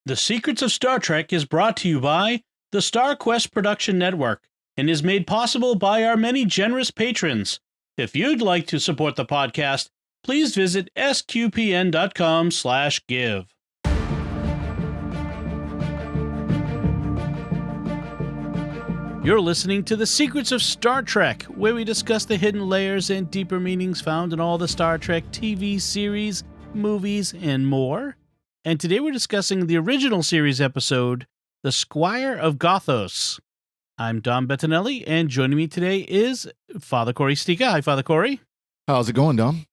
The Secrets of Star Trek is brought to you by the Star Quest Production Network and is made possible by our many generous patrons. If you'd like to support the podcast, please visit sqpn.com/give. You're listening to The Secrets of Star Trek, where we discuss the hidden layers and deeper meanings found in all the Star Trek TV series, movies, and more. And today we're discussing the original series episode, The Squire of Gothos. I'm Dom Bettinelli, and joining me today is Father Cory Sticha. Hi, Father Cory. How's it going, Dom?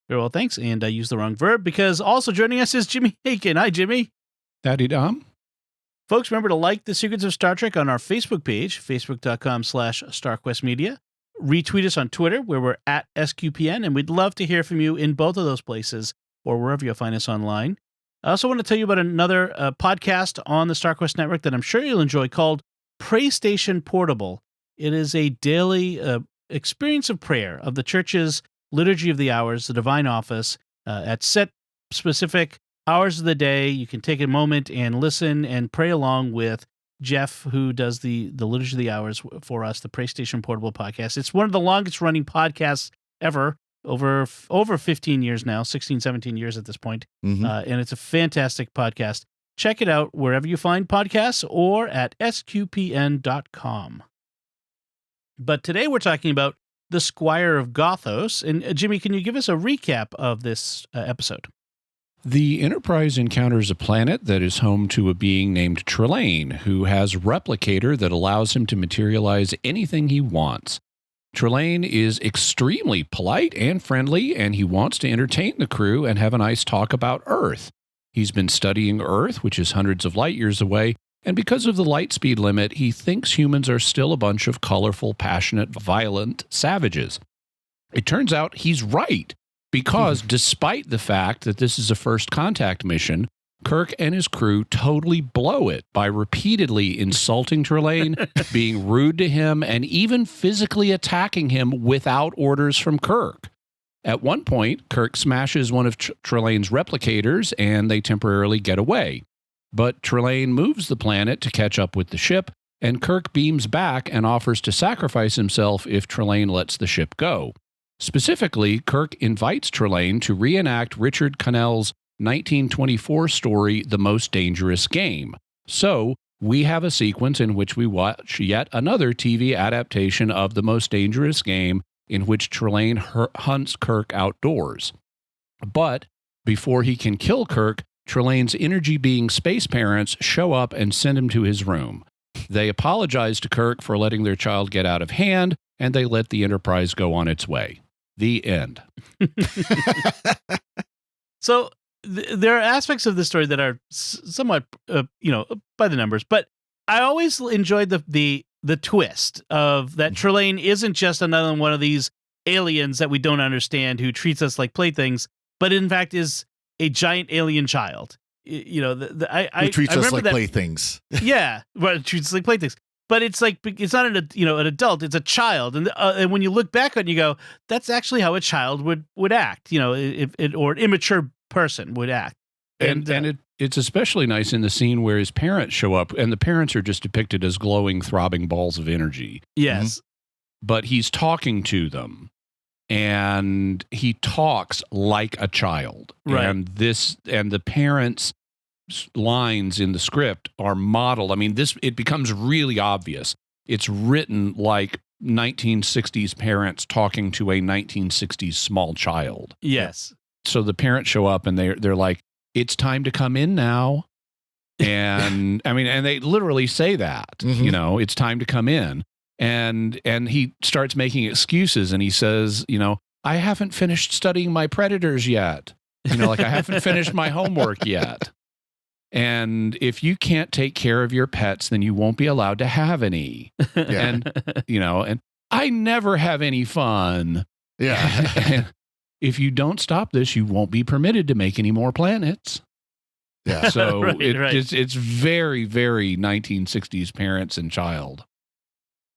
Very well, thanks. And I used the wrong verb because also joining us is Jimmy Akin. Hi, Jimmy. Howdy, Dom. Folks, remember to like The Secrets of Star Trek on our Facebook page, facebook.com/StarQuestMedia. Retweet us on Twitter, where we're at SQPN, and we'd love to hear from you in both of those places or wherever you'll find us online. I also want to tell you about another podcast on the StarQuest Network that I'm sure you'll enjoy called PrayStation Portable. It is a daily experience of prayer of the church's Liturgy of the Hours, the Divine Office, at set specific hours of the day. You can take a moment and listen and pray along with Jeff, who does the Liturgy of the Hours for us, the PrayStation Portable podcast. It's one of the longest running podcasts ever. Over 15 years now, 16, 17 years at this point. Mm-hmm. And it's a fantastic podcast. Check it out wherever you find podcasts or at sqpn.com. But today we're talking about the Squire of Gothos. And Jimmy, can you give us a recap of this episode? The Enterprise encounters a planet that is home to a being named Trelane, who has a replicator that allows him to materialize anything he wants. Trelane is extremely polite and friendly, and he wants to entertain the crew and have a nice talk about Earth. He's been studying Earth, which is hundreds of light years away, and because of the light speed limit, he thinks humans are still a bunch of colorful, passionate, violent savages. It turns out he's right, because despite the fact that this is a first contact mission, Kirk and his crew totally blow it by repeatedly insulting Trelane, being rude to him, and even physically attacking him without orders from Kirk. At one point, Kirk smashes one of Trelane's replicators, and they temporarily get away. But Trelane moves the planet to catch up with the ship, and Kirk beams back and offers to sacrifice himself if Trelane lets the ship go. Specifically, Kirk invites Trelane to reenact Richard Connell's 1924 story, The Most Dangerous Game. So, we have a sequence in which we watch yet another TV adaptation of The Most Dangerous Game in which Trelane hunts Kirk outdoors. But before he can kill Kirk, Trelane's energy-being space parents show up and send him to his room. They apologize to Kirk for letting their child get out of hand, and they let the Enterprise go on its way. The end. So, there are aspects of this story that are somewhat, by the numbers, but I always enjoyed the twist of that Trelane isn't just another one of these aliens that we don't understand who treats us like playthings, but in fact is a giant alien child. Who treats us like playthings. Yeah, well, treats us like playthings. But it's like, it's not an adult, it's a child. And when you look back on it, you go, that's actually how a child would act, or an immature person would act. And it's especially nice in the scene where his parents show up, and the parents are just depicted as glowing, throbbing balls of energy. Yes. But he's talking to them, and he talks like a child. Right. And the parents' lines in the script are modeled. I mean, it becomes really obvious. It's written like 1960s parents talking to a 1960s small child. Yes. So the parents show up and they're like, it's time to come in now. And I mean, and they literally say that, it's time to come in. And he starts making excuses and he says, I haven't finished studying my predators yet. I haven't finished my homework yet. And if you can't take care of your pets, then you won't be allowed to have any. Yeah. And I never have any fun. Yeah. And if you don't stop this, you won't be permitted to make any more planets. Yeah. So Right. it's very, very 1960s parents and child.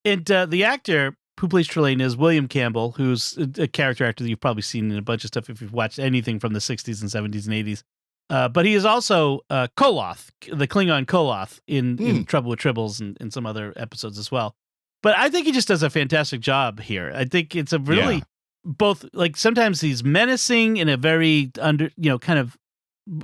And the actor who plays Trelane is William Campbell, who's a character actor that you've probably seen in a bunch of stuff if you've watched anything from the 60s and 70s and 80s. But he is also Koloth, the Klingon Koloth in Trouble with Tribbles and some other episodes as well. But I think he just does a fantastic job here. I think it's a really both, like, sometimes he's menacing in a very kind of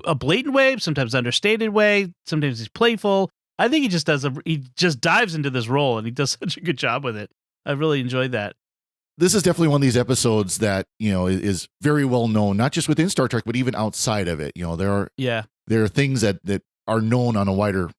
a blatant way, sometimes understated way, sometimes he's playful. I think he just dives into this role and he does such a good job with it. I really enjoyed that. This is definitely one of these episodes that, is very well known, not just within Star Trek, but even outside of it. There are things that are known on a wider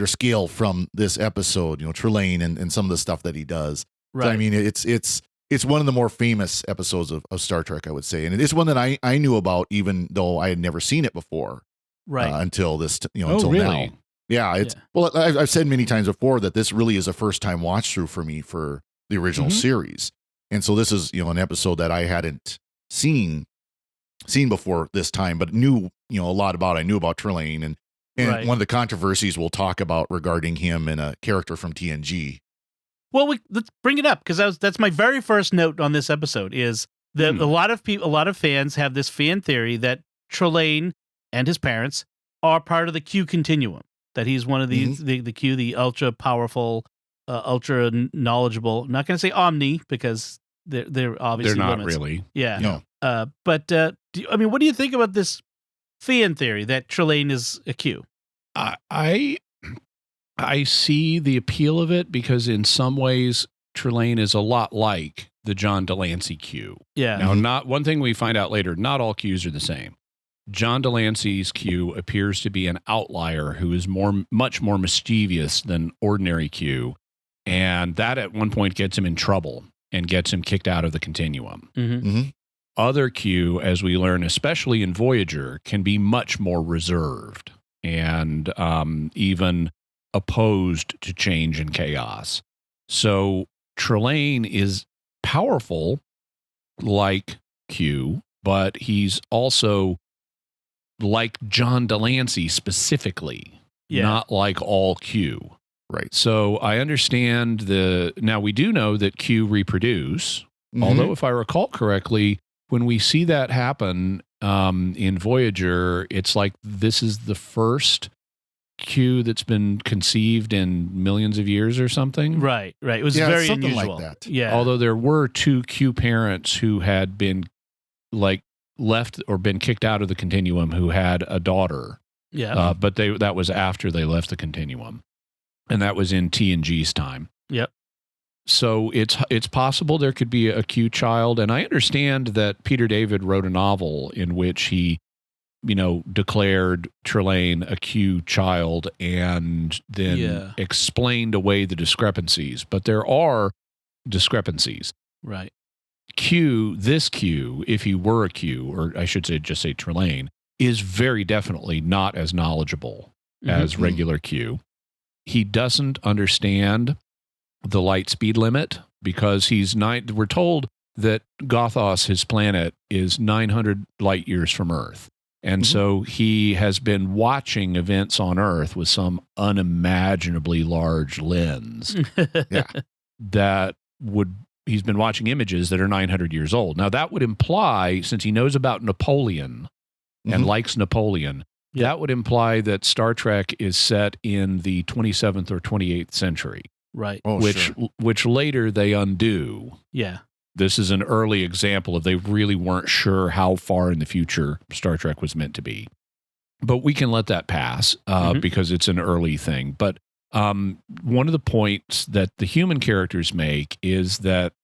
scale from this episode, Trelane and some of the stuff that he does. Right. So, I mean, it's one of the more famous episodes of Star Trek, I would say. And it is one that I knew about, even though I had never seen it before. Right. Until this, until really? Now. Yeah. Well, I've said many times before that this really is a first time watch through for me for the original series. And so this is, an episode that I hadn't seen before this time, but knew, a lot about. I knew about Trelane and one of the controversies we'll talk about regarding him and a character from TNG. Well, let's bring it up, because that's my very first note on this episode is that a lot of fans have this fan theory that Trelane and his parents are part of the Q continuum, that he's one of these, the Q, the ultra powerful, ultra knowledgeable. I'm not going to say omni, because they're obviously not limits. Really. Yeah. No. But what do you think about this fan theory that Trelane is a Q? I see the appeal of it, because in some ways Trelane is a lot like the John Delancey Q. Yeah. Now, not one thing we find out later, not all Qs are the same. John Delancey's Q appears to be an outlier who is much more mischievous than ordinary Q, and that at one point gets him in trouble and gets him kicked out of the continuum. Other Q, as we learn, especially in Voyager, can be much more reserved and even opposed to change and chaos. So Trelane is powerful like Q, but he's also like John Delancey specifically, not like all Q. Right. So I understand now we do know that Q reproduce, although if I recall correctly, when we see that happen in Voyager, it's like this is the first Q that's been conceived in millions of years or something. Right. It was very unusual. Like that. Yeah. Although there were 2 Q parents who had been left or been kicked out of the continuum who had a daughter. Yeah. But that was after they left the continuum. And that was in TNG's time. Yep. So it's possible there could be a Q child. And I understand that Peter David wrote a novel in which he declared Trelane a Q child and then explained away the discrepancies. But there are discrepancies. Right. This Q, if he were a Q, or I should say just say Trelane, is very definitely not as knowledgeable as regular Q. He doesn't understand the light speed limit because we're told that Gothos, his planet, is 900 light years from Earth. And so he has been watching events on Earth with some unimaginably large lens he's been watching images that are 900 years old. Now that would imply, since he knows about Napoleon and likes Napoleon, that would imply that Star Trek is set in the 27th or 28th century. Right. Which later they undo. Yeah. This is an early example of they really weren't sure how far in the future Star Trek was meant to be. But we can let that pass because it's an early thing. But one of the points that the human characters make is that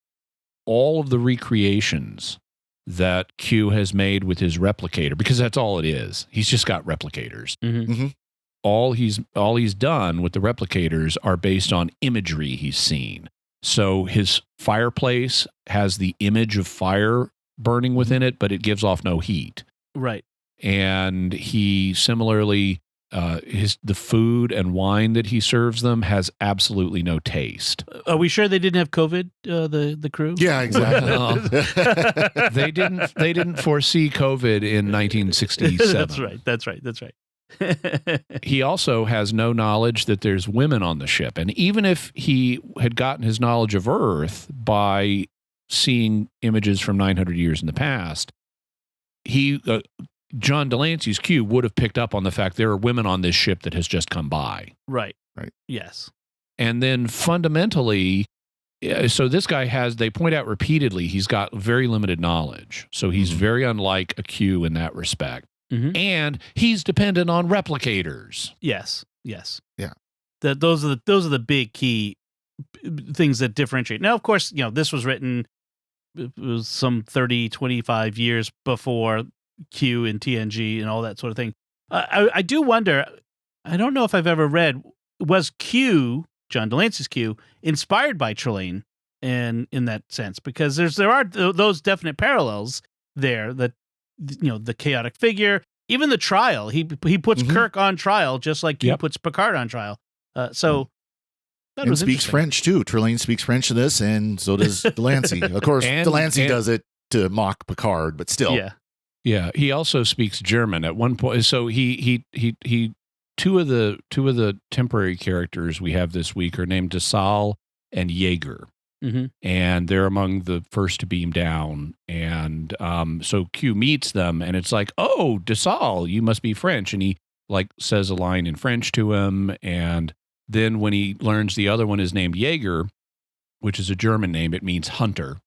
all of the recreations that Q has made with his replicator, because that's all it is. He's just got replicators. All he's done with the replicators are based on imagery he's seen. So his fireplace has the image of fire burning within it, but it gives off no heat. Right. And he similarly, the food and wine that he serves them has absolutely no taste. Are we sure they didn't have COVID? The crew? Yeah, exactly. They didn't foresee COVID in 1967. That's right. He also has no knowledge that there's women on the ship. And even if he had gotten his knowledge of Earth by seeing images from 900 years in the past, he John Delancey's Q would have picked up on the fact there are women on this ship that has just come by. Right. Right. Yes. And then fundamentally, so this guy they point out repeatedly, he's got very limited knowledge. So he's very unlike a Q in that respect. And he's dependent on replicators. Yes. Yes. Yeah. Those are the big key things that differentiate. Now, of course, this was written, it was some 30, 25 years before Q and TNG and all that sort of thing. I do wonder, I don't know if I've ever read, was Q, John Delancey's Q, inspired by Trelane in that sense? Because there are those definite parallels there, that, the chaotic figure, even the trial, he puts Kirk on trial just like Q puts Picard on trial. And speaks French too. Trelane speaks French in this, and so does Delancey. Of course, Delancey does it to mock Picard, but still. Yeah. He also speaks German at one point. So he two of the temporary characters we have this week are named DeSalle and Jaeger. And they're among the first to beam down. And so Q meets them, and it's like, oh, DeSalle, you must be French. And he says a line in French to him, and then when he learns the other one is named Jaeger, which is a German name, it means hunter.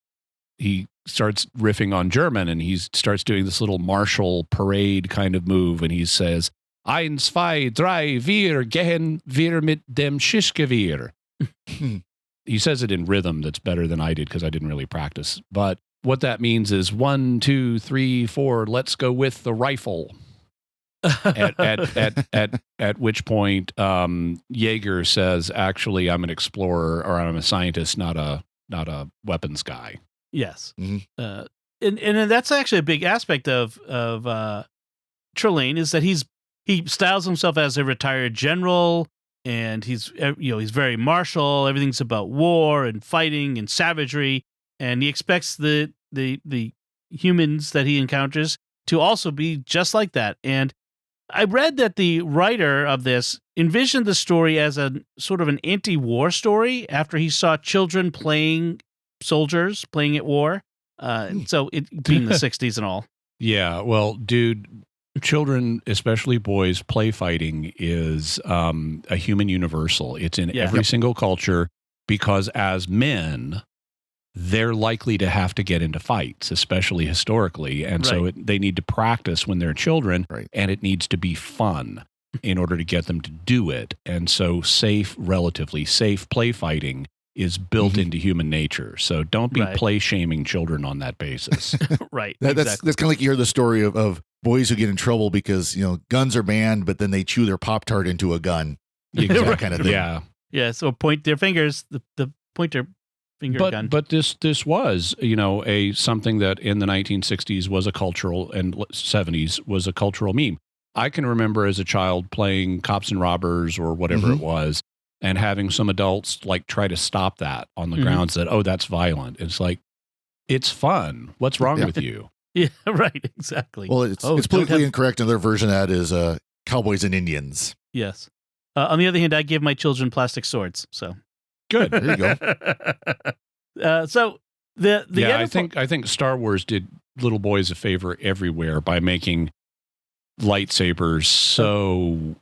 He starts riffing on German, and he starts doing this little martial parade kind of move, and he says, 1, 2, 3, wir gehen wir mit dem Schiffsgewehr. He says it in rhythm that's better than I did because I didn't really practice. But what that means is 1, 2, 3, 4, let's go with the rifle. At which point Jaeger says, actually, I'm an explorer, or I'm a scientist, not a weapons guy. Yes. And that's actually a big aspect of Trelane, is that he styles himself as a retired general, and he's very martial. Everything's about war and fighting and savagery, and he expects the humans that he encounters to also be just like that. And I read that the writer of this envisioned the story as a sort of an anti-war story after he saw children playing soldiers, playing at war. So it being the 60s and all. Yeah, well, dude, children, especially boys, play fighting is a human universal. It's in every single culture, because as men, they're likely to have to get into fights, especially historically. And so they need to practice when they're children, and it needs to be fun in order to get them to do it. And so relatively safe play fighting is built into human nature. So don't be play shaming children on that basis. That's kind of like you hear the story of boys who get in trouble because, guns are banned, but then they chew their Pop-Tart into a gun. That kind of thing. Yeah. So point their fingers, the pointer finger gun. But this was, something that in the 1960s was a cultural, and 70s was a cultural meme. I can remember as a child playing cops and robbers or whatever it was, and having some adults try to stop that on the grounds that, oh, that's violent. It's like, it's fun. What's wrong with you? Yeah, right. Exactly. Well, it's politically incorrect, and their version of that is cowboys and Indians. Yes. On the other hand, I give my children plastic swords. So good. There you go. So I think Star Wars did little boys a favor everywhere by making lightsabers so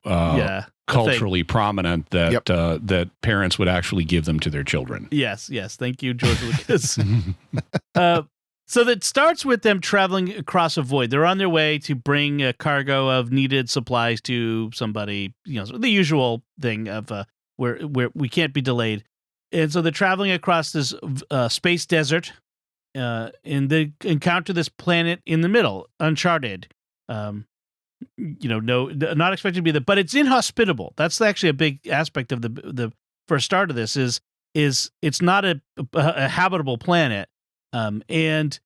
culturally prominent that that parents would actually give them to their children. Yes. Thank you, George Lucas. So that starts with them traveling across a void. They're on their way to bring a cargo of needed supplies to somebody, the usual thing of where we can't be delayed. And so they're traveling across this space desert, and they encounter this planet in the middle, uncharted. Not expected to be there, but it's inhospitable. That's actually a big aspect of the first start of this is it's not a habitable planet. And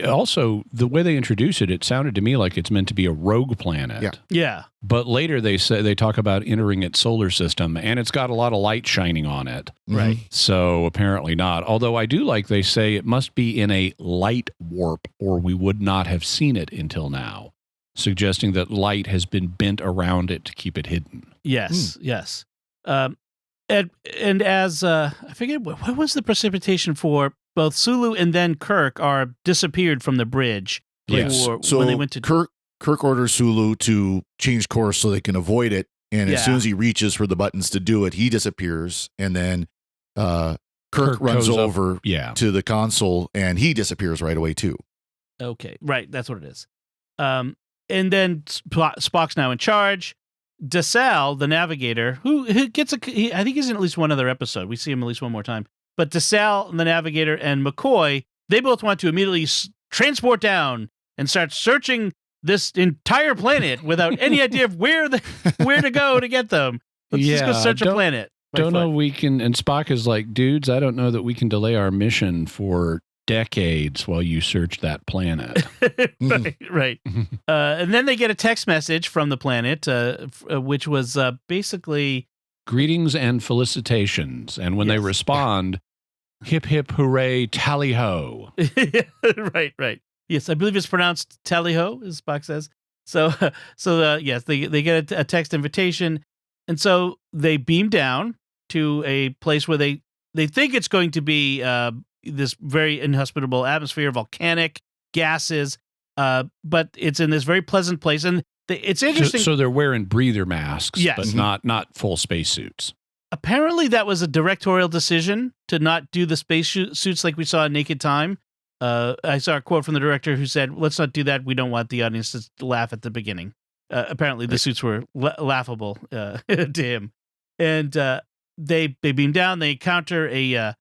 also, the way they introduce it sounded to me like it's meant to be a rogue planet. Yeah. But later they talk about entering its solar system, and it's got a lot of light shining on it. Right. So apparently not. Although I do like they say it must be in a light warp, or we would not have seen it until now, suggesting that light has been bent around it to keep it hidden. Yes. And as I forget what was the precipitation for both Sulu and then Kirk are disappeared from the bridge. Yes. So when they went to Kirk Kirk orders Sulu to change course so they can avoid it. And as soon as he reaches for the buttons to do it, he disappears. And then Kirk runs over to the console and he disappears right away too. Okay, right. That's what it is. And then Spock's now in charge. DeSalle, the navigator, who gets I think he's in at least one other episode. We see him at least one more time. But DeSalle, the navigator, and McCoy, they both want to immediately transport down and start searching this entire planet without any idea of where to go to get them. Let's just go search a planet. Don't know we can. And Spock is like, dudes, I don't know that we can delay our mission for decades while you search that planet. right. And then they get a text message from the planet, which was basically greetings and felicitations. And when they respond, hip hip hooray, tally ho. Right. Yes, I believe it's pronounced tally ho, as Spock says. So yes, they get a text invitation, and so they beam down to a place where they think it's going to be this very inhospitable atmosphere, volcanic gases, but it's in this very pleasant place, and it's interesting. So they're wearing breather masks, but not full spacesuits. Apparently, that was a directorial decision to not do the space suits like we saw in Naked Time. I saw a quote from the director who said, "Let's not do that. We don't want the audience to laugh at the beginning." Apparently, the suits were laughable to him, and they beam down. They encounter a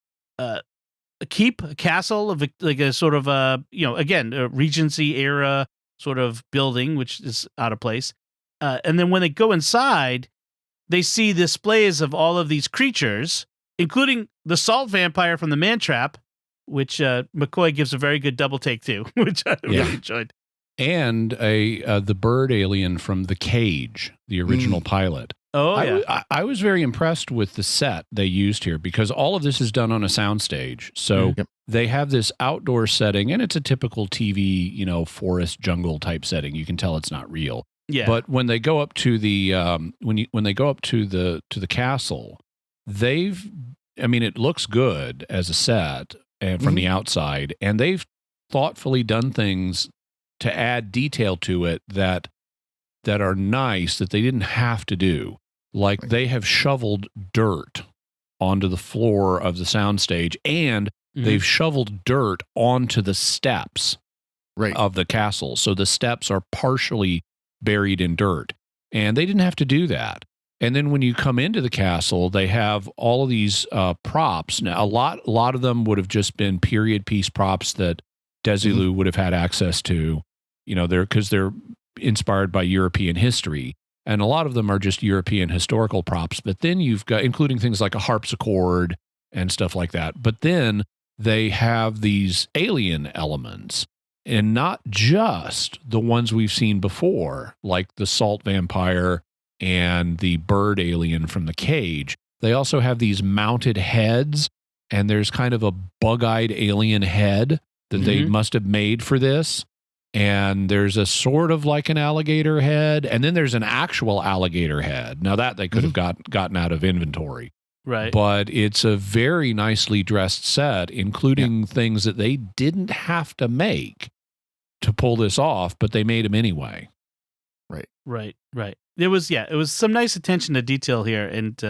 keep, a castle of like a sort of again a Regency era sort of building, which is out of place. And then when they go inside, they see displays of all of these creatures, including the salt vampire from the Man Trap, which McCoy gives a very good double take to, which I really enjoyed. And the bird alien from The Cage, the original pilot. Oh, yeah. I was very impressed with the set they used here because all of this is done on a soundstage. So they have this outdoor setting, and it's a typical TV, forest jungle type setting. You can tell it's not real. Yeah. But when they go up to the when they go up to the castle, it looks good as a set and from the outside, and they've thoughtfully done things to add detail to it that are nice that they didn't have to do. Like they have shoveled dirt onto the floor of the soundstage, and they've shoveled dirt onto the steps of the castle. So the steps are partially buried in dirt, and they didn't have to do that. And then when you come into the castle, they have all of these props. Now, a lot of them would have just been period piece props that Desilu would have had access to, because they're inspired by European history. And a lot of them are just European historical props. But then you've got, including things like a harpsichord and stuff like that. But then they have these alien elements, and not just the ones we've seen before, like the salt vampire and the bird alien from The Cage. They also have these mounted heads, and there's kind of a bug-eyed alien head that they must have made for this. And there's a sort of like an alligator head, and then there's an actual alligator head. Now that they could have gotten out of inventory. Right. But it's a very nicely dressed set, including things that they didn't have to make to pull this off, but they made them anyway. Right. It was some nice attention to detail here, and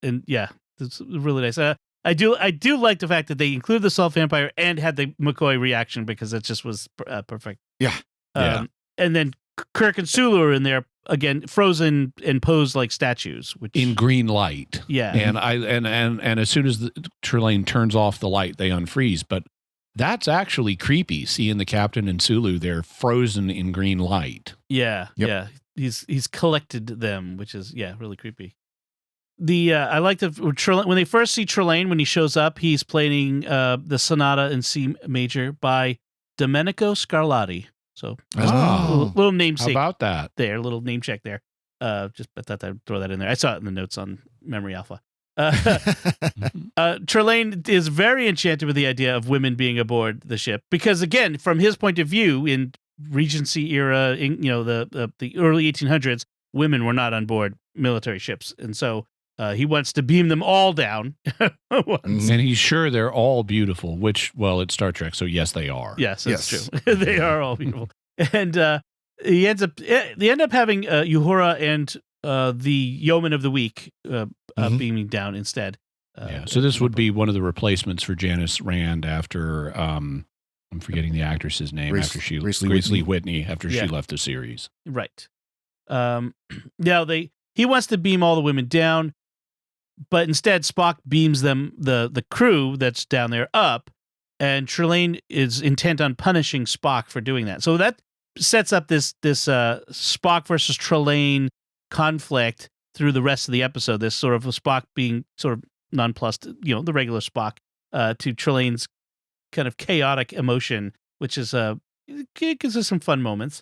it's really nice. I do like the fact that they included the salt vampire and had the McCoy reaction, because it just was perfect. Yeah. And then Kirk and Sulu are in there again, frozen and posed like statues, which in green light. Yeah. And as soon as Trelane turns off the light, they unfreeze. But that's actually creepy, seeing the captain and Sulu there frozen in green light. Yeah. Yep. Yeah. He's collected them, which is really creepy. I like when they first see Trelane, when he shows up, he's playing the Sonata in C major by Domenico Scarlatti. So little namesake. How about that? Little name check there. I thought I'd throw that in there. I saw it in the notes on Memory Alpha. Trelane is very enchanted with the idea of women being aboard the ship, because again, from his point of view, in Regency era, the early 1800s, women were not on board military ships, and so he wants to beam them all down. And he's sure they're all beautiful, which, well, it's Star Trek, so yes, they are. Yes, that's true. They are all beautiful. And They end up having Uhura and the Yeoman of the Week beaming down instead. So this would be one of the replacements for Janice Rand after I'm forgetting the actress's name Grace Lee Whitney after she left the series. Right. Now he wants to beam all the women down, but instead Spock beams them the crew that's down there up, and Trelane is intent on punishing Spock for doing that. So that sets up this Spock versus Trelane conflict through the rest of the episode. This sort of Spock being sort of nonplussed, the regular Spock, to Trelane's kind of chaotic emotion, which is it gives us some fun moments.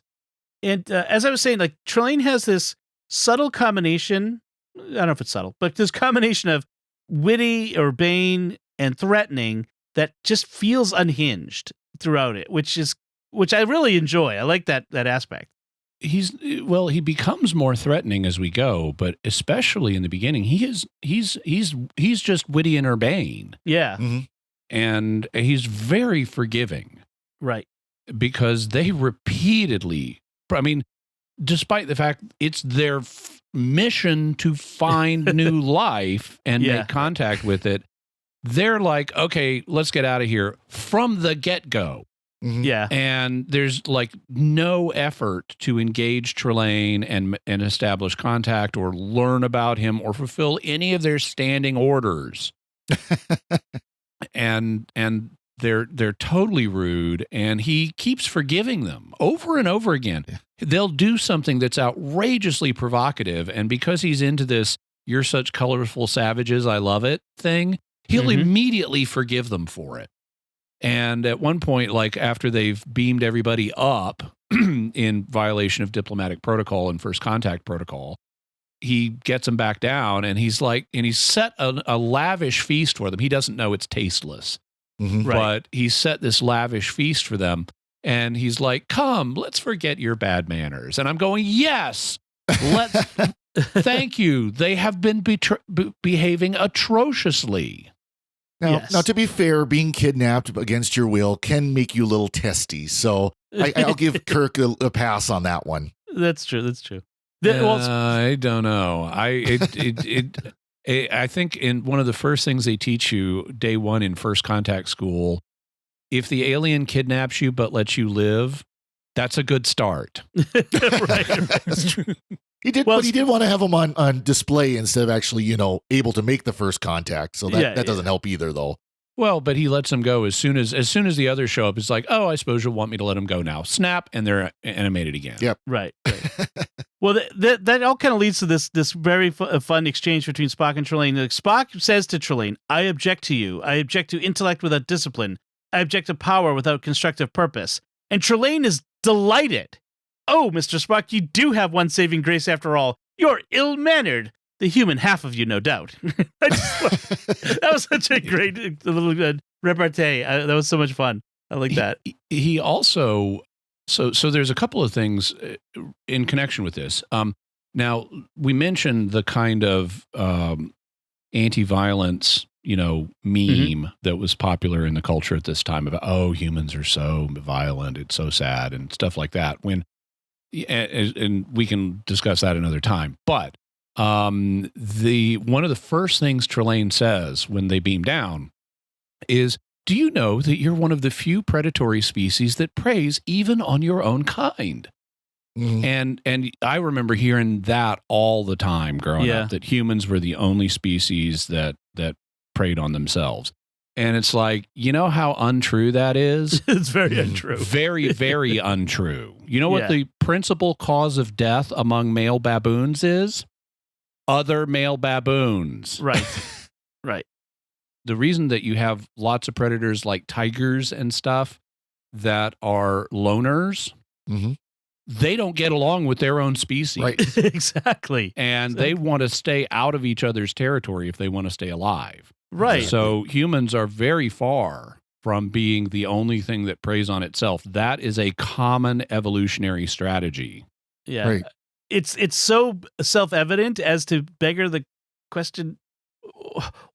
And as I was saying, like Trelane has this subtle combination. I don't know if it's subtle, but this combination of witty, urbane, and threatening that just feels unhinged throughout it, which I really enjoy. I like that aspect. He becomes more threatening as we go, but especially in the beginning, he's just witty and urbane. Yeah. Mm-hmm. And he's very forgiving. Right. Because they repeatedly, despite the fact it's their mission to find new life and make contact with it, they're like, okay, let's get out of here from the get-go. Mm-hmm. Yeah. And there's like no effort to engage Trelane and establish contact or learn about him or fulfill any of their standing orders. and they're totally rude, and he keeps forgiving them over and over again. Yeah. They'll do something that's outrageously provocative, and because he's into this "you're such colorful savages, I love it" thing, he'll immediately forgive them for it. And at one point, like after they've beamed everybody up in violation of diplomatic protocol and first contact protocol, he gets them back down, and he's set a lavish feast for them. He doesn't know it's tasteless, but he set this lavish feast for them, and he's like, "Come, let's forget your bad manners." And I'm going, "Yes, let's." Thank you. They have been behaving atrociously. Now, to be fair, being kidnapped against your will can make you a little testy. So I'll give Kirk a pass on that one. That's true. I don't know. I think in one of the first things they teach you day one in first contact school, if the alien kidnaps you but lets you live, that's a good start. Right. That's true. He did, but he did want to have him on display instead of actually, able to make the first contact. So that doesn't help either, though. Well, but he lets them go as soon as the others show up. It's like, oh, I suppose you'll want me to let them go now. Snap, and they're animated again. Yep. Right. Well, that all kind of leads to this very fun exchange between Spock and Trelane. Like, Spock says to Trelane, "I object to you. I object to intellect without discipline. I object to power without constructive purpose." And Trelane is delighted. "Oh, Mr. Spock, you do have one saving grace after all. You're ill-mannered. The human half of you, no doubt." That was such a great little repartee. That was so much fun. I like that. He also, so there's a couple of things in connection with this. Now, we mentioned the kind of anti-violence, meme that was popular in the culture at this time about, oh, humans are so violent, it's so sad, and stuff like that. And we can discuss that another time. But one of the first things Trelane says when they beam down is, "Do you know that you're one of the few predatory species that preys even on your own kind?" Mm-hmm. And I remember hearing that all the time growing up, that humans were the only species that preyed on themselves. And it's like, you know how untrue that is? It's very untrue. Very, very untrue. You know what the principal cause of death among male baboons is? Other male baboons. Right. Right. The reason that you have lots of predators like tigers and stuff that are loners, they don't get along with their own species. Right. Exactly. And they want to stay out of each other's territory if they want to stay alive. Right. So humans are very far from being the only thing that preys on itself. That is a common evolutionary strategy. Yeah. Right. It's so self-evident as to beggar the question,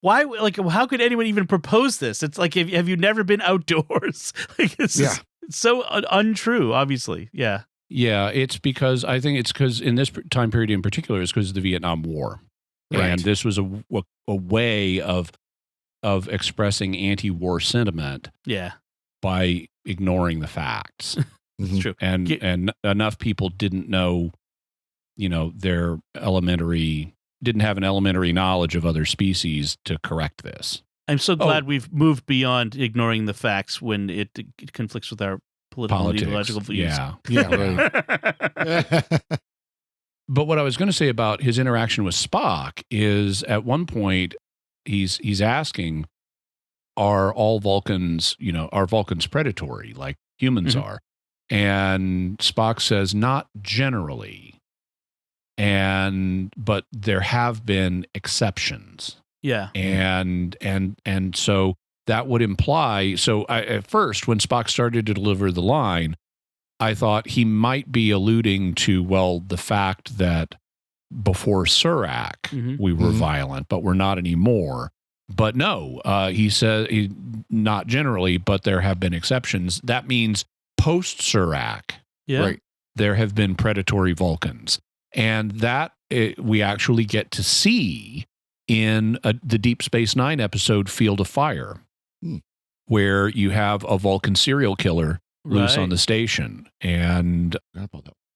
why? Like, how could anyone even propose this? It's like, have you never been outdoors? Like, it's so untrue, obviously. Yeah. Yeah, it's because I think it's because in this time period in particular, it's because of the Vietnam War, and this was a way of expressing anti-war sentiment. Yeah, by ignoring the facts. That's true. And enough people didn't know, didn't have an elementary knowledge of other species to correct this. I'm so glad we've moved beyond ignoring the facts when it conflicts with our political and ideological views. Yeah. But what I was going to say about his interaction with Spock is at one point he's asking, are all Vulcans, are Vulcans predatory like humans are? And Spock says, not generally. But there have been exceptions. Yeah. And so that would imply, at first, when Spock started to deliver the line, I thought he might be alluding to, the fact that before Surak, we were violent, but we're not anymore. But no, he said, not generally, but there have been exceptions. That means post-Surak, there have been predatory Vulcans. And that we actually get to see in the Deep Space Nine episode Field of Fire, where you have a Vulcan serial killer loose on the station. And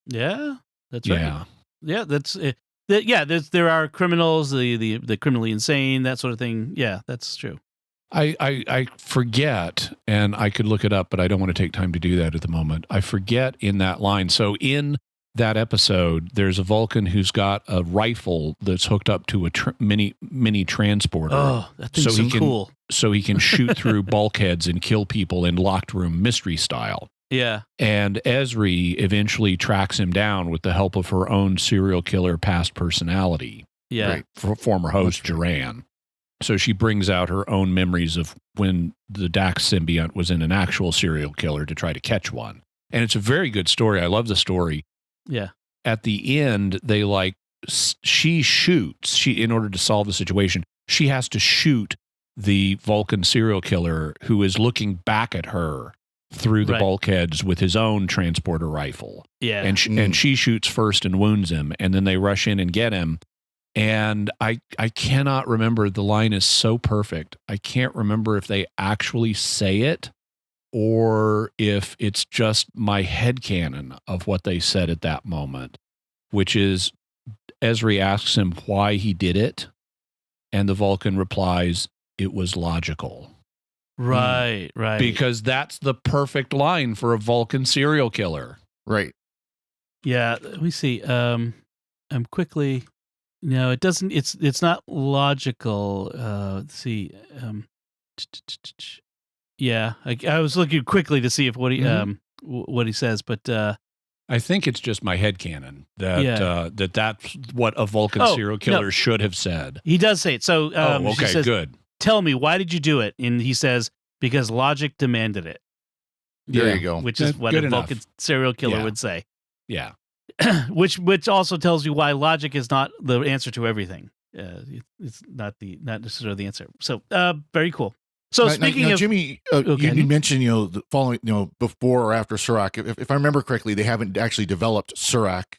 yeah, that's right. Yeah, that's it. There are criminals, the criminally insane, that sort of thing. Yeah, that's true. I forget, and I could look it up, but I don't want to take time to do that at the moment. I forget in that line. So in that episode, there's a Vulcan who's got a rifle that's hooked up to a mini transporter. Oh, that thing's so cool. So he can shoot through bulkheads and kill people in locked room mystery style. Yeah. And Ezri eventually tracks him down with the help of her own serial killer past personality. Yeah. Former host, Duran. So she brings out her own memories of when the Dax symbiont was in an actual serial killer to try to catch one. And it's a very good story. I love the story. Yeah. At the end, she shoots, in order to solve the situation, she has to shoot the Vulcan serial killer who is looking back at her through the bulkheads with his own transporter rifle. Yeah. And she shoots first and wounds him, and then they rush in and get him. And I cannot remember, the line is so perfect. I can't remember if they actually say it or if it's just my headcanon of what they said at that moment, which is Ezri asks him why he did it, and the Vulcan replies, it was logical. Right. Because that's the perfect line for a Vulcan serial killer. Right. Yeah, let me see. I'm quickly... No, it doesn't. It's not logical. Let's see. Yeah, I was looking quickly to see if what he says, but I think it's just my headcanon that that's what a Vulcan serial killer should have said. He does say it. So okay, she says, good. Tell me, why did you do it? And he says, because logic demanded it. There you go. Which is what a Vulcan serial killer would say. Yeah. which also tells you why logic is not the answer to everything. It's not necessarily the answer. So very cool. So speaking of Jimmy, you mentioned the following before or after Surak. If I remember correctly, they haven't actually developed Surak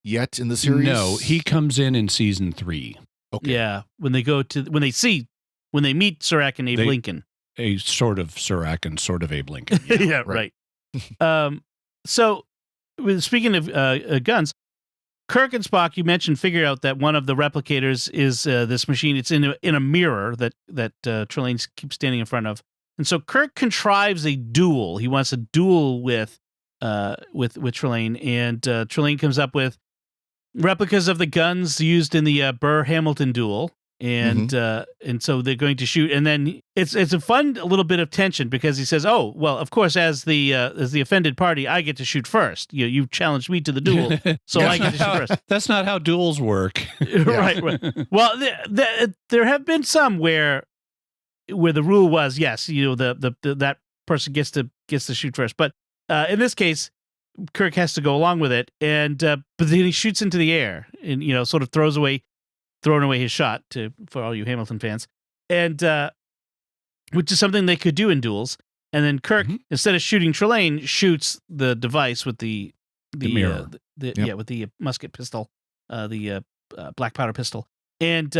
yet in the series. No, he comes in season 3. Okay. Yeah, when they meet Surak and Abe Lincoln, a sort of Surak and sort of Abe Lincoln. Yeah, yeah right. So. Speaking of guns, Kirk and Spock, you mentioned, figure out that one of the replicators is this machine. It's in a mirror that Trelane keeps standing in front of, and so Kirk contrives a duel. He wants a duel with Trelane, and Trelane comes up with replicas of the guns used in the Burr-Hamilton duel. And so they're going to shoot, and then it's a fun little bit of tension because he says, "Oh, well, of course, as the offended party, I get to shoot first. You challenged me to the duel, so I get to shoot first." That's not how duels work, right? Well, there have been some where the rule was yes, that person gets to shoot first, but in this case, Kirk has to go along with it, and but then he shoots into the air and sort of throwing away his shot for all you Hamilton fans, and which is something they could do in duels. And then Kirk, instead of shooting Trelane, shoots the device with the The mirror. Yeah, with the musket pistol, the black powder pistol, and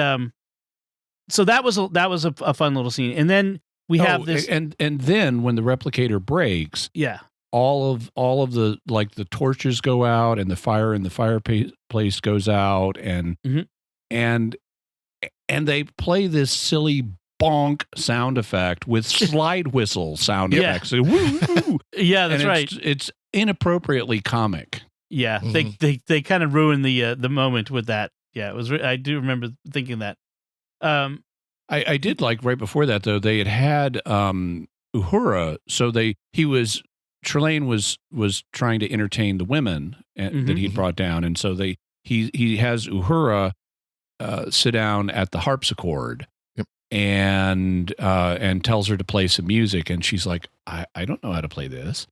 so that was a fun little scene. And then we have this, and then when the replicator breaks, all of the the torches go out and the fire in the fireplace goes out, and they play this silly bonk sound effect with slide whistle sound effects. So, yeah, that's right. It's inappropriately comic. Yeah, they kind of ruined the moment with that. Yeah, it was. I do remember thinking that. I did like right before that though. They had Uhura, so Trelane was trying to entertain the women that he brought down, and so he has Uhura sit down at the harpsichord and tells her to play some music, and she's like, I don't know how to play this,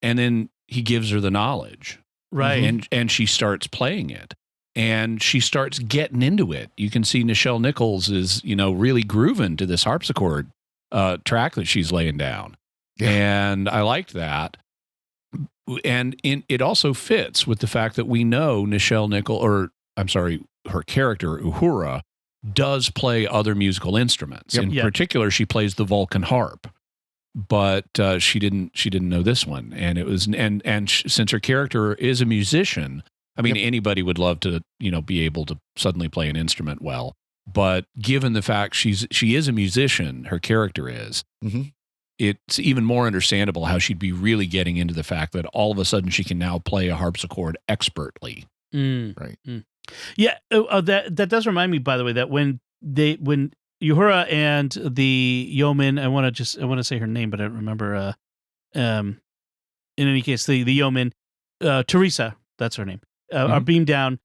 and then he gives her the knowledge, right, and she starts playing it. And she starts getting into it. You can see Nichelle Nichols is, really grooving to this harpsichord track that she's laying down. Yeah. And I liked that. And it also fits with the fact that we know her character, Uhura, does play other musical instruments. In particular, she plays the Vulcan harp. But she didn't know this one. And it was since her character is a musician, I mean, anybody would love to, be able to suddenly play an instrument well. But given the fact she is a musician, her character is, it's even more understandable how she'd be really getting into the fact that all of a sudden she can now play a harpsichord expertly. Right. Yeah, that does remind me, by the way, that when Uhura and the yeoman, I want to say her name, but I don't remember. In any case, the yeoman, Teresa, that's her name. Are beamed down,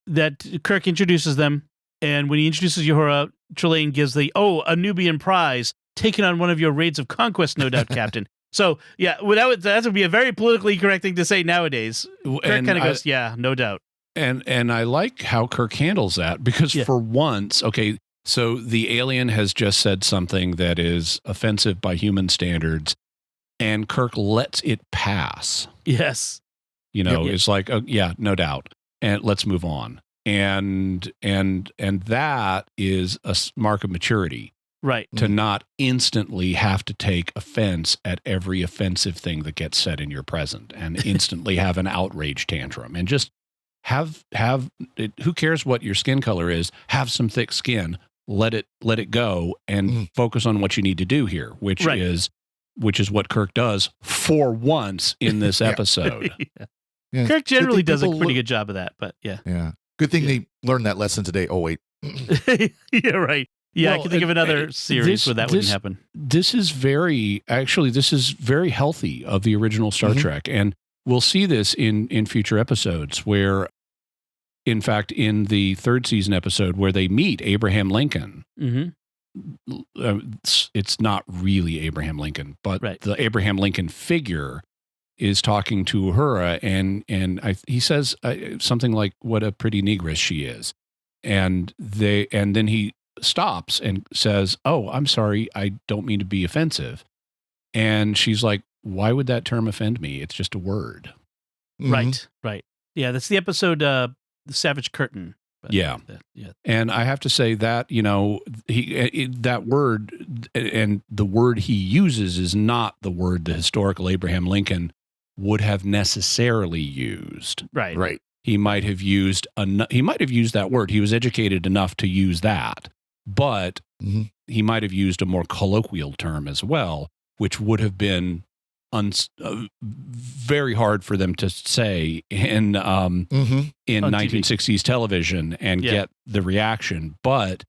that Kirk introduces them, and when he introduces Uhura, Trelane gives a Nubian prize, taken on one of your raids of conquest, no doubt, Captain. So, that would be a very politically correct thing to say nowadays. Kirk kind of goes, no doubt. And I like how Kirk handles that, because for once, so the alien has just said something that is offensive by human standards, and Kirk lets it pass. Yes. It's like, no doubt. And let's move on. And that is a mark of maturity. Right. To not instantly have to take offense at every offensive thing that gets said in your present, and instantly have an outrage tantrum, and just have it, who cares what your skin color is, have some thick skin, let it go, and focus on what you need to do here, which is what Kirk does for once in this episode. Yeah. Kirk generally does a pretty good job of that, but yeah. Good thing they learned that lesson today. Oh, wait. Yeah, right. Yeah, well, I can think of another series where that wouldn't happen. This is very healthy of the original Star Trek. And we'll see this in future episodes where, in fact, in the third season episode where they meet Abraham Lincoln, it's not really Abraham Lincoln, but the Abraham Lincoln figure is talking to Uhura, and he says something like, "What a pretty negress she is," and then he stops and says, "Oh, I'm sorry, I don't mean to be offensive," and she's like, "Why would that term offend me? It's just a word." Right. Yeah, that's the episode, "The Savage Curtain." Yeah. And I have to say that, that word, and the word he uses is not the word the historical Abraham Lincoln would have necessarily used. Right. He might have used that word. He was educated enough to use that, but he might have used a more colloquial term as well, which would have been very hard for them to say in 1960s television and get the reaction. But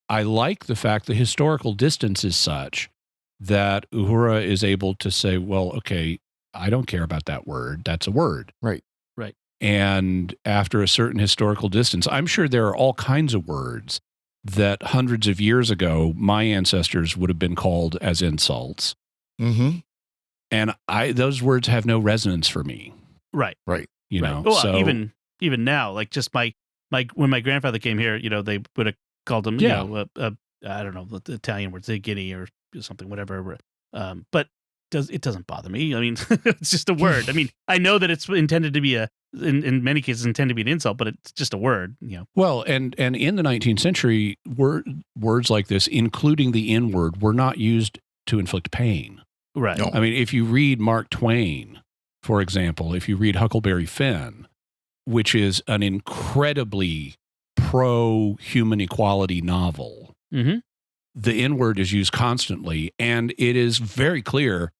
I like the fact the historical distance is such that Uhura is able to say, well, okay, I don't care about that word. That's a word. Right. And after a certain historical distance, I'm sure there are all kinds of words that hundreds of years ago, my ancestors would have been called as insults. And those words have no resonance for me. Right. You know, well, so even now, like just my when my grandfather came here, they would have called him, I don't know, the Italian word, zingini or something, whatever. But it doesn't bother me. I mean, it's just a word. I mean, I know that it's intended to be in many cases intended to be an insult, but it's just a word, Well, and in the 19th century, words like this, including the N-word, were not used to inflict pain. Right. No. I mean, if you read Mark Twain, for example, if you read Huckleberry Finn, which is an incredibly pro-human equality novel, Mm-hmm. the N-word is used constantly, and it is very clear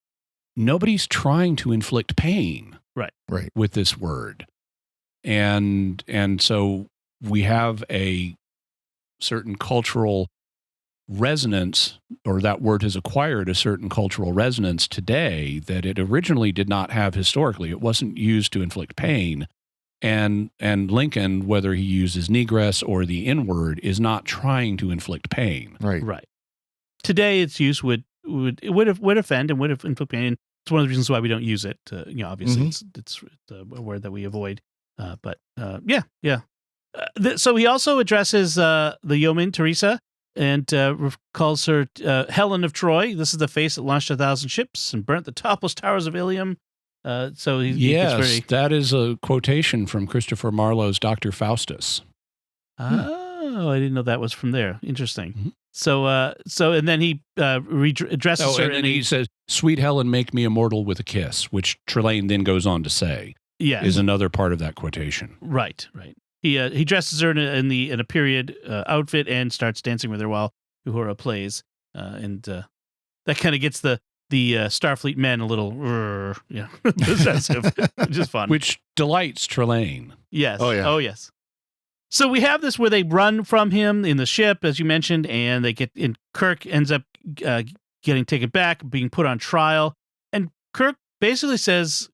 nobody's trying to inflict pain Right. with this word. And so we have a certain cultural resonance, or that word has acquired a certain cultural resonance today that it originally did not have historically. It wasn't used to inflict pain. And Lincoln, whether he uses negress or the N-word, is not trying to inflict pain. Right. Right. Today, its use would offend and would inflict pain. It's one of the reasons why we don't use it. Obviously, it's a word that we avoid. Yeah. So he also addresses the yeoman Teresa and calls her Helen of Troy. This is the face that launched 1,000 ships and burnt the topless towers of Ilium. So he gets very... that is a quotation from Christopher Marlowe's Dr. Faustus. Oh, I didn't know that was from there. Interesting. Mm-hmm. So and then he addresses her, and then he says, "Sweet Helen, make me immortal with a kiss," which Trelane then goes on to say, is another part of that quotation. Right. He dresses her in a period outfit and starts dancing with her while Uhura plays, and that kind of gets the Starfleet men a little possessive, which is fun, which delights Trelane. Yes. Oh yeah. Oh yes. So we have this where they run from him in the ship, as you mentioned, and Kirk ends up getting taken back, being put on trial. And Kirk basically says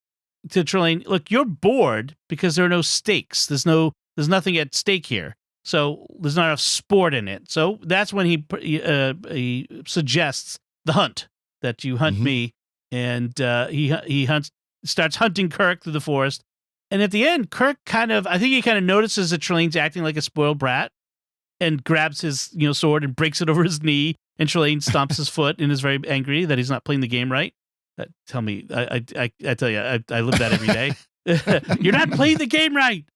to Trelane, look, you're bored because there are no stakes. There's nothing at stake here. So there's not enough sport in it. So that's when he suggests the hunt, that you hunt me. And he starts hunting Kirk through the forest. And at the end, Kirk I think he notices that Trelane's acting like a spoiled brat and grabs his sword and breaks it over his knee. And Trelane stomps his foot and is very angry that he's not playing the game right. Tell me, I tell you, I live that every day. You're not playing the game right.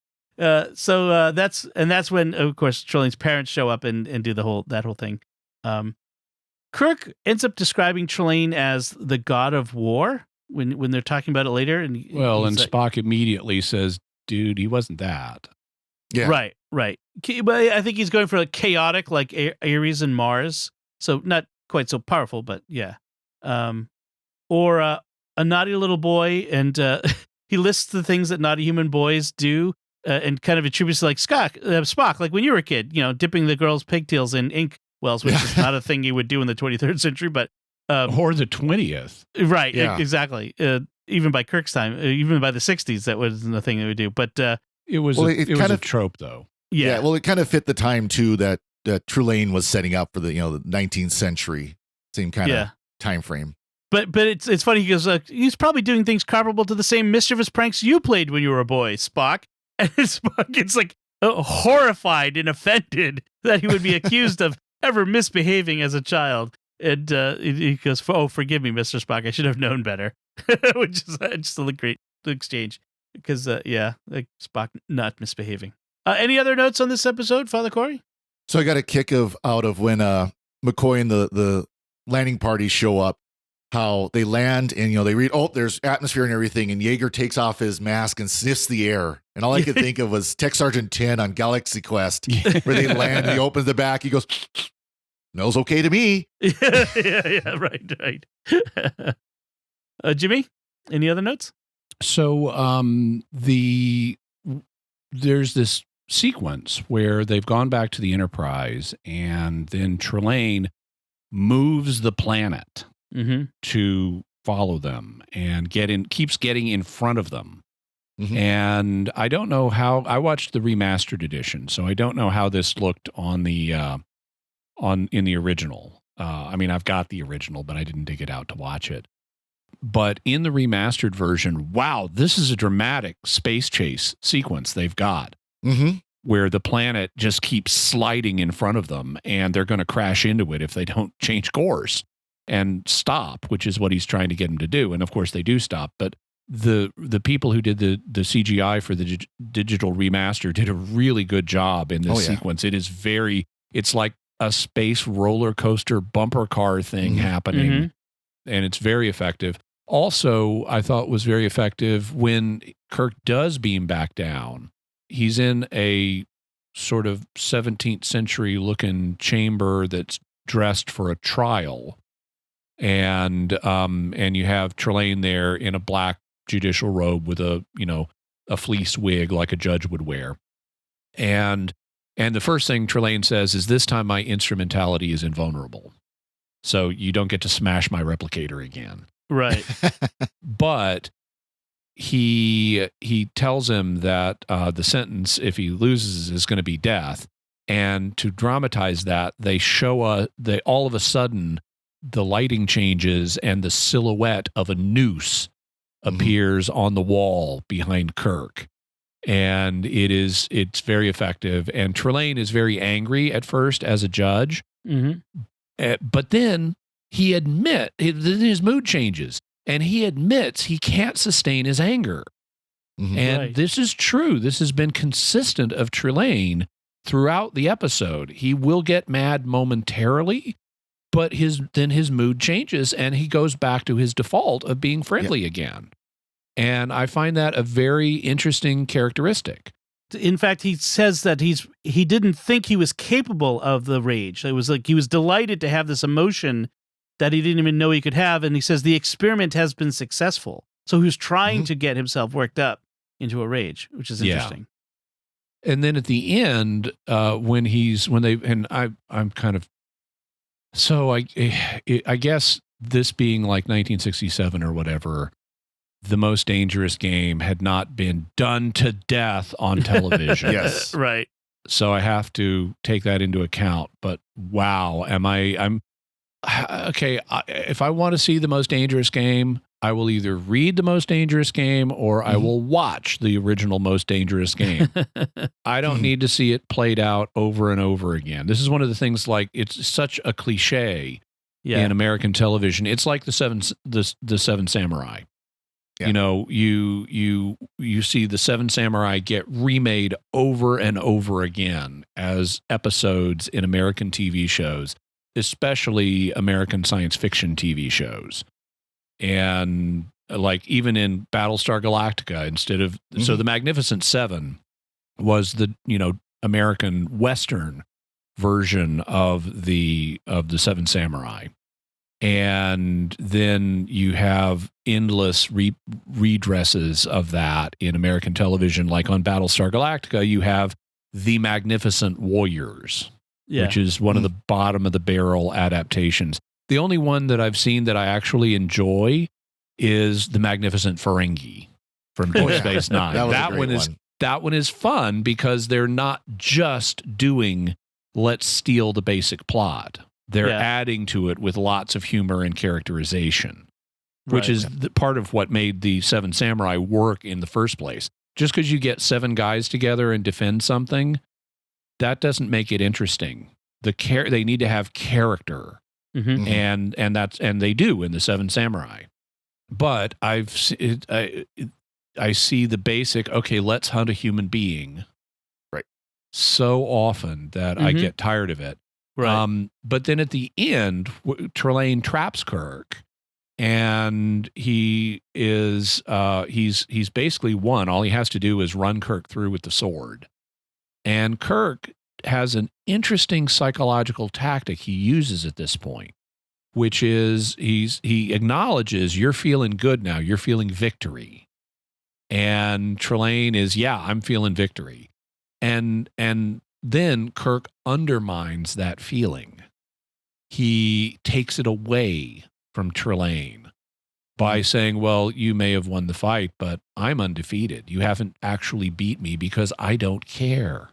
So that's when, of course, Trelane's parents show up and do that whole thing. Kirk ends up describing Trelane as the god of war when they're talking about it later. And Spock immediately says, "Dude, he wasn't that." Yeah. Right. But I think he's going for chaotic, like Ares and Mars. So not quite so powerful, but yeah. Or a naughty little boy, and he lists the things that naughty human boys do, and kind of attributes to Spock, like when you were a kid, dipping the girls' pigtails in ink wells, which is not a thing you would do in the 23rd century, but or the 20th. Right, yeah. Exactly. Even by Kirk's time, even by the 60s, that wasn't the thing they would do. But it was a trope, though. Yeah. Well, it kind of fit the time too that Trelane was setting up for the 19th century, same kind of time frame. But it's funny. He goes, he's probably doing things comparable to the same mischievous pranks you played when you were a boy, Spock. And Spock gets horrified and offended that he would be accused of ever misbehaving as a child. And he goes, "Oh, forgive me, Mr. Spock. I should have known better," which is just a great exchange. Because Spock not misbehaving. Any other notes on this episode, Father Cory? So I got a kick out of when McCoy and the landing party show up. How they land and they read, there's atmosphere and everything, and Yeager takes off his mask and sniffs the air. And all I could think of was Tech Sergeant 10 on Galaxy Quest, where they land and he opens the back, he goes, "Smells okay to me." Yeah, right. Jimmy, any other notes? So there's this sequence where they've gone back to the Enterprise, and then Trelane moves the planet to follow them and keeps getting in front of them. And I don't know how. I watched the remastered edition, so I don't know how this looked on the in the original. I mean, I've got the original, but I didn't dig it out to watch it. But in the remastered version, wow, this is a dramatic space chase sequence they've got, where the planet just keeps sliding in front of them, and they're going to crash into it if they don't change course. and stop, which is what he's trying to get him to do. And of course they do stop, but the people who did the CGI for the digital remaster did a really good job in this sequence. It's like a space roller coaster bumper car thing happening, and it's very effective. Also, I thought was very effective when Kirk does beam back down. He's in a sort of 17th century looking chamber that's dressed for a trial. And you have Trelane there in a black judicial robe with a fleece wig like a judge would wear. And the first thing Trelane says is, this time my instrumentality is invulnerable. So you don't get to smash my replicator again. Right. But he tells him that the sentence, if he loses, is going to be death. And to dramatize that, they show all of a sudden the lighting changes and the silhouette of a noose appears on the wall behind Kirk. And it's very effective. And Trelane is very angry at first as a judge. But then his mood changes and he admits he can't sustain his anger. And this is true. This has been consistent of Trelane throughout the episode. He will get mad momentarily, but then his mood changes and he goes back to his default of being friendly again. And I find that a very interesting characteristic. In fact, he says that he didn't think he was capable of the rage. It was like he was delighted to have this emotion that he didn't even know he could have. And he says the experiment has been successful. So he was trying to get himself worked up into a rage, which is interesting. And then at the end, I guess this being like 1967 or whatever, the Most Dangerous Game had not been done to death on television. Yes. Right. So I have to take that into account. But wow, if I want to see the Most Dangerous Game, I will either read the Most Dangerous Game or I will watch the original Most Dangerous Game. I don't need to see it played out over and over again. This is one of the things, like, it's such a cliche in American television. It's like the Seven Samurai. Yeah. You see the Seven Samurai get remade over and over again as episodes in American TV shows, especially American science fiction TV shows. And like even in Battlestar Galactica, so the Magnificent Seven was the American Western version of the Seven Samurai. And then you have endless redresses of that in American television. Like on Battlestar Galactica, you have The Magnificent Warriors, which is one of the bottom of the barrel adaptations. The only one that I've seen that I actually enjoy is The Magnificent Ferengi from Deep Space Nine. That one is fun because they're not just doing let's steal the basic plot. They're adding to it with lots of humor and characterization, which is part of what made the Seven Samurai work in the first place. Just because you get seven guys together and defend something, that doesn't make it interesting. They need to have character, and they do in the Seven Samurai. But I see the basic. Okay, let's hunt a human being. Right. So often that I get tired of it. Right. But then at the end, Trelane traps Kirk, and he's basically won. All he has to do is run Kirk through with the sword. And Kirk has an interesting psychological tactic he uses at this point, which is he acknowledges you're feeling good now. You're feeling victory. And Trelane is, I'm feeling victory. And then Kirk undermines that feeling. He takes it away from Trelane by saying, well, you may have won the fight, but I'm undefeated. You haven't actually beat me because I don't care.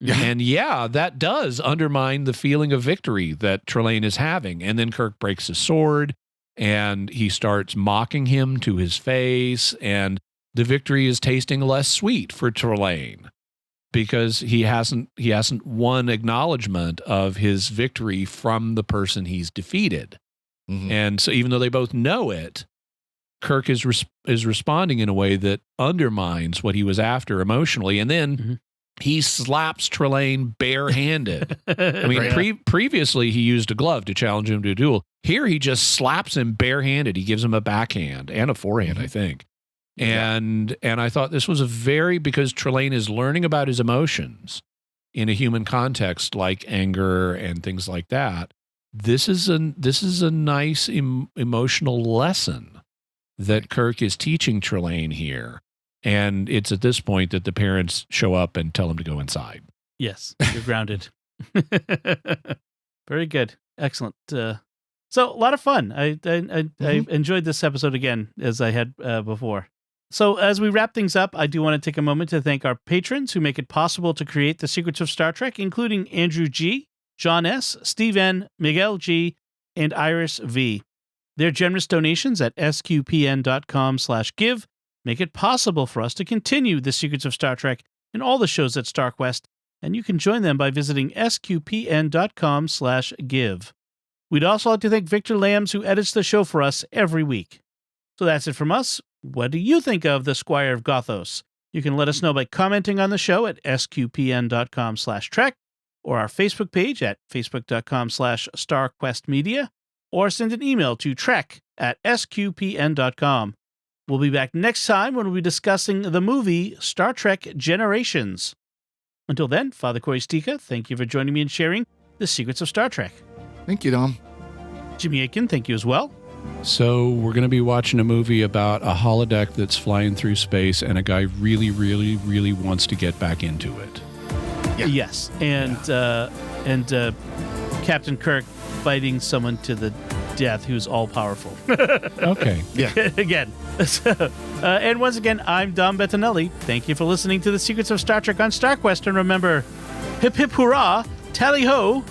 And that does undermine the feeling of victory that Trelane is having. And then Kirk breaks his sword and he starts mocking him to his face. And the victory is tasting less sweet for Trelane, because he hasn't won acknowledgement of his victory from the person he's defeated. Mhm. And so even though they both know it, Kirk is responding in a way that undermines what he was after emotionally. And then he slaps Trelane barehanded. I mean, previously he used a glove to challenge him to a duel. Here he just slaps him barehanded. He gives him a backhand and a forehand, I think. And I thought this was because Trelane is learning about his emotions in a human context, like anger and things like that. This is a nice emotional lesson that Kirk is teaching Trelane here. And it's at this point that the parents show up and tell him to go inside. Yes, you're grounded. Very good. Excellent. So a lot of fun. I enjoyed this episode again, as I had before. So as we wrap things up, I do want to take a moment to thank our patrons who make it possible to create The Secrets of Star Trek, including Andrew G., John S., Steve N., Miguel G., and Iris V. Their generous donations at sqpn.com/give make it possible for us to continue The Secrets of Star Trek and all the shows at StarQuest, and you can join them by visiting sqpn.com/give. We'd also like to thank Victor Lambs, who edits the show for us every week. So that's it from us. What do you think of the Squire of Gothos? You can let us know by commenting on the show at sqpn.com/trek, or our Facebook page at facebook.com/StarQuestMedia, or send an email to trek@sqpn.com. We'll be back next time when we'll be discussing the movie Star Trek Generations. Until then, Father Cory Sticha, thank you for joining me and sharing The Secrets of Star Trek. Thank you, Dom. Jimmy Akin, thank you as well. So we're going to be watching a movie about a holodeck that's flying through space, and a guy really, really, really wants to get back into it. Yeah. Yes, and Captain Kirk fighting someone to the death who's all-powerful. Okay. Yeah. Again. And once again, I'm Dom Bettinelli. Thank you for listening to The Secrets of Star Trek on StarQuest, and remember, hip hip hurrah, tally ho,